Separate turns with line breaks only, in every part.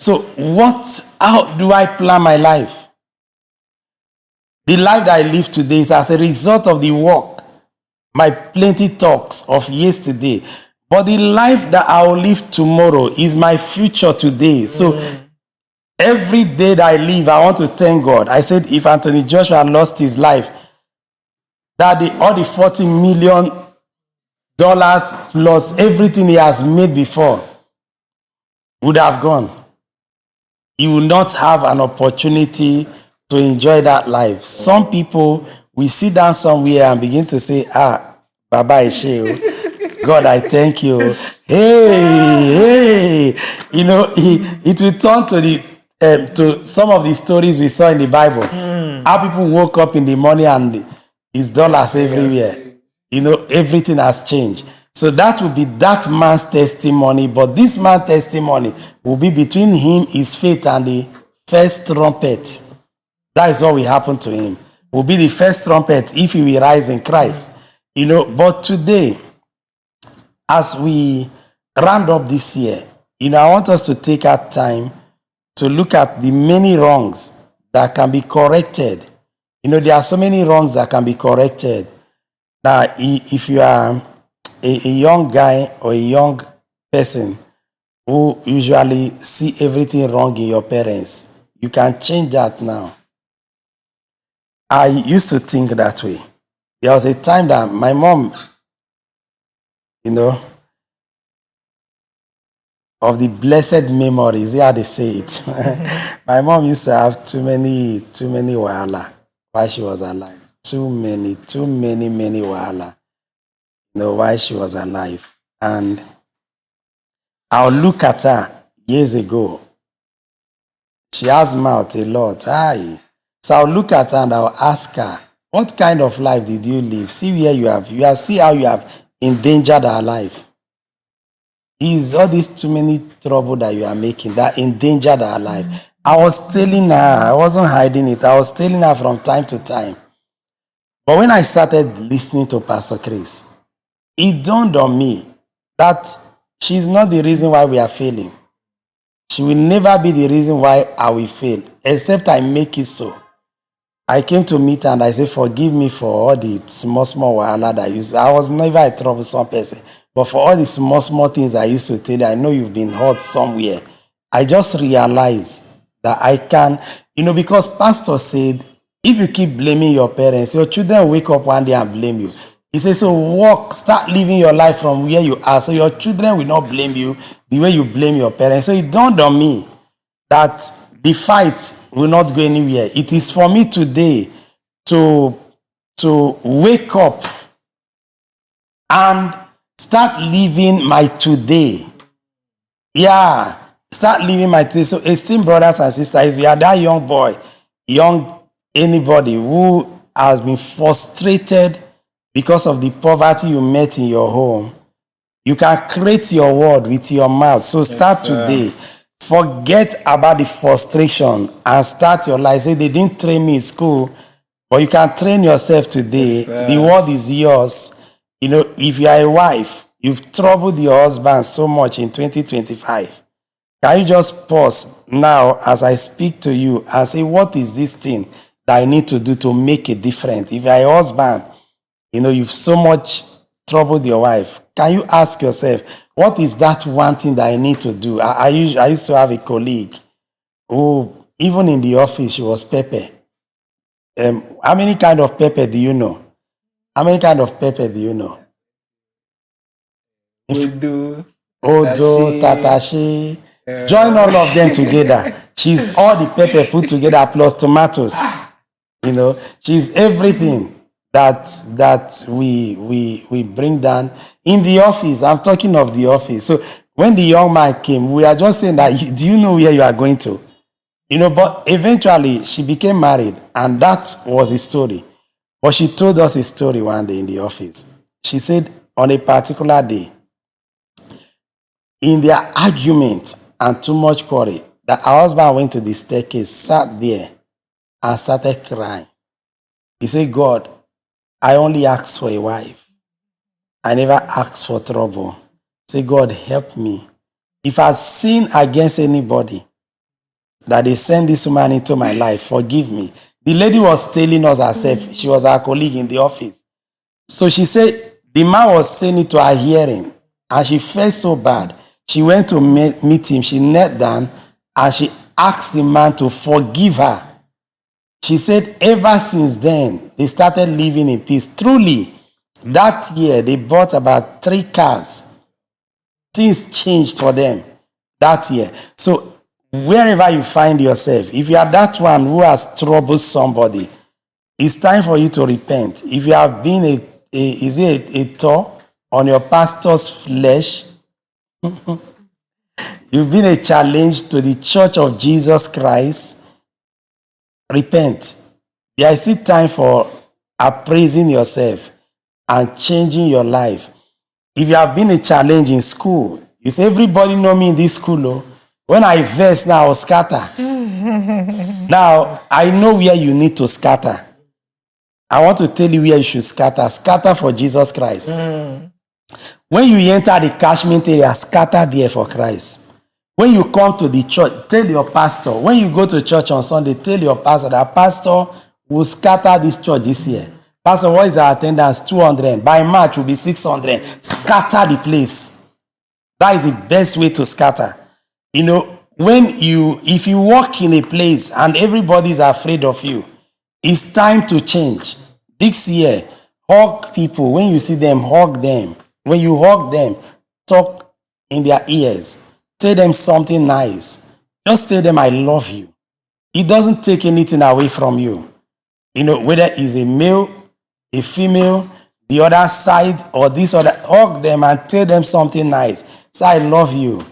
So how do I plan my life? The life that I live today is as a result of the work, my plenty talks of yesterday. But the life that I will live tomorrow is my future today. So every day that I live, I want to thank God. I said, if Anthony Joshua lost his life, that all the $40 million plus everything he has made before would have gone. He will not have an opportunity to enjoy that life. Some people will sit down somewhere and begin to say, Baba Ishe, God, I thank you. Hey. It will turn to some of the stories we saw in the Bible. How people woke up in the morning and it's dollars everywhere. Everything has changed. So that will be that man's testimony. But this man's testimony will be between him, his faith, and the first trumpet. That is what will happen to him. Will be the first trumpet if he will rise in Christ. But today, as we round up this year, I want us to take our time to look at the many wrongs that can be corrected. There are so many wrongs that can be corrected. Now, if you are a young guy or a young person who usually see everything wrong in your parents, you can change that now. I used to think that way. There was a time that my mom, of the blessed memories, how they say it. My mom used to have too many wahala while she was alive. Too many wahala, while she was alive. And I'll look at her years ago. She has mouth a lot. So I'll look at her and I'll ask her, what kind of life did you live? See where you have see how you have endangered our life. Is all this too many trouble that you are making that endangered our life? I was telling her, I wasn't hiding it. I was telling her from time to time. But when I started listening to Pastor Chris, it dawned on me that she's not the reason why we are failing. She will never be the reason why I will fail, except I make it so. I came to meet her and I said, forgive me for all the small wahala that I used. I was never a troublesome person. But for all the small things I used to tell you, I know you've been hurt somewhere. I just realized that I can, because Pastor said, if you keep blaming your parents, your children will wake up one day and blame you. He says, so start living your life from where you are, so your children will not blame you the way you blame your parents. So it dawned on me that the fight will not go anywhere. It is for me today to wake up and start living my today. Yeah, start living my today. So esteemed brothers and sisters, if you are that young boy, anybody who has been frustrated because of the poverty you met in your home, you can create your world with your mouth. So start today. Forget about the frustration and start your life. Say, they didn't train me in school, but you can train yourself today. The world is yours. If you are a wife, you've troubled your husband so much in 2025. Can you just pause now as I speak to you and say, what is this thing that I need to do to make a difference? If you are a husband, you've so much troubled your wife. Can you ask yourself, what is that one thing that I need to do? I used to have a colleague who, even in the office, she was pepper. How many kind of pepper do you know? How many kind of pepper do you know?
Odo,
Tatashi. Join all of them together. She's all the pepper put together plus tomatoes. She's everything that we bring down in the office. I'm talking of the office. So when the young man came, we are just saying that, do you know where you are going to? But eventually she became married, and that was his story. But she told us a story one day in the office. She said on a particular day, in their argument and too much quarrel, that her husband went to the staircase, sat there, and started crying. He said, God, I only asked for a wife. I never asked for trouble. Say, God, help me. If I sin against anybody, that they send this woman into my life. Forgive me. The lady was telling us herself. She was our colleague in the office. So she said the man was saying it to her hearing, and she felt so bad. She went to meet him. She knelt down and she asked the man to forgive her. She said ever since then, they started living in peace. Truly, that year, they bought about 3 cars. Things changed for them that year. So wherever you find yourself, if you are that one who has troubled somebody, it's time for you to repent. If you have been a thorn on your pastor's flesh, you've been a challenge to the Church of Jesus Christ, repent. There is still time for appraising yourself and changing your life. If you have been a challenge in school, you say, everybody know me in this school. Oh. When I verse now, I will scatter. Now, I know where you need to scatter. I want to tell you where you should scatter. Scatter for Jesus Christ. When you enter the catchment area, scatter there for Christ. When you come to the church, tell your pastor. When you go to church on Sunday, tell your pastor that pastor will scatter this church this year. Pastor, what is our attendance? 200. By March, will be 600. Scatter the place. That is the best way to scatter. You know, if you walk in a place and everybody is afraid of you, it's time to change. This year, hug people. When you see them, hug them. When you hug them, talk in their ears. Tell them something nice. Just tell them, I love you. It doesn't take anything away from you. You know, whether it's a male, a female, the other side, or this other, hug them and tell them something nice. Say, I love you.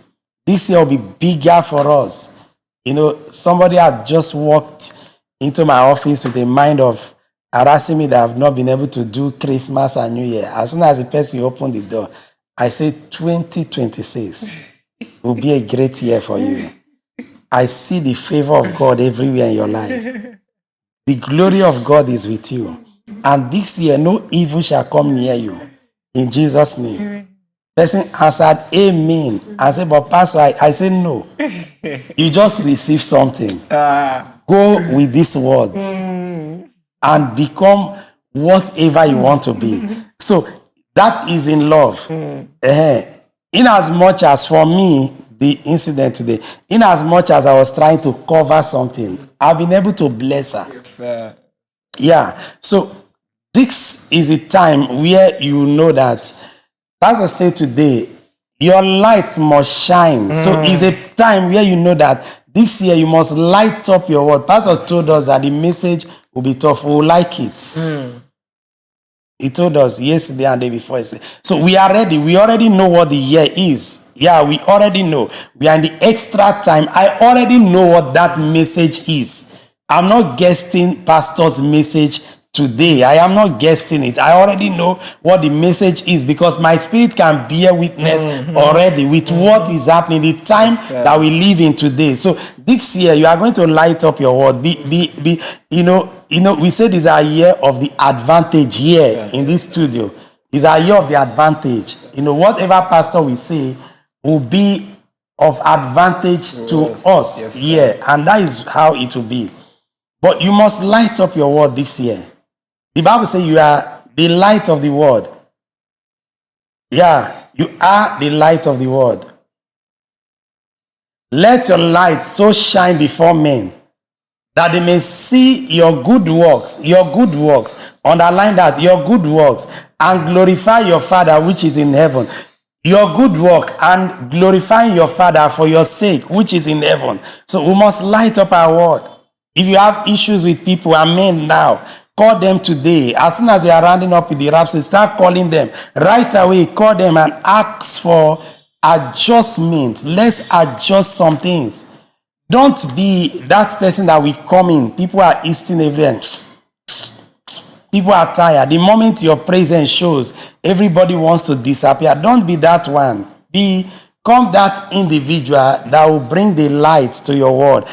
This year will be bigger for us. You know, somebody had just walked into my office with a mind of harassing me that I've not been able to do Christmas and New Year. As soon as the person opened the door, I said 2026 will be a great year for you. I see the favor of God everywhere in your life. The glory of God is with you. And this year, no evil shall come near you. In Jesus' name. Person answered, amen. I said, but pastor, I said no. You just receive something. Go with these words and become whatever you want to be. So that is in love. In as much as for me, the incident today, in as much as I was trying to cover something, I've been able to bless her. Yes, yeah. So this is a time where you know that, Pastor said today, your light must shine. So it's a time where you know that this year you must light up your word. Pastor told us that the message will be tough. We will like it. He told us yesterday and the day before. So we are ready. We already know what the year is. Yeah, we already know. We are in the extra time. I already know what that message is. I'm not guessing Pastor's message today. I am not guessing it. I already know what the message is because my spirit can bear witness already with what is happening, the time that we live in today. So this year you are going to light up your word. You know, we said it's our year of the advantage here in this studio. It's our year of the advantage. You know, whatever pastor we say will be of advantage to us here, and that is how it will be. But you must light up your word this year. The Bible says you are the light of the world. Yeah, you are the light of the world. Let your light so shine before men that they may see your good works, underline that, your good works, and glorify your Father which is in heaven. Your good work and glorifying your Father for your sake which is in heaven. So we must light up our word. If you have issues with people, amen now. Call them today. As soon as we are rounding up with the rapture, start calling them. Right away, call them and ask for adjustment. Let's adjust some things. Don't be that person that will come in. People are eating everywhere. People are tired. The moment your presence shows, everybody wants to disappear. Don't be that one. Become that individual that will bring the light to your world.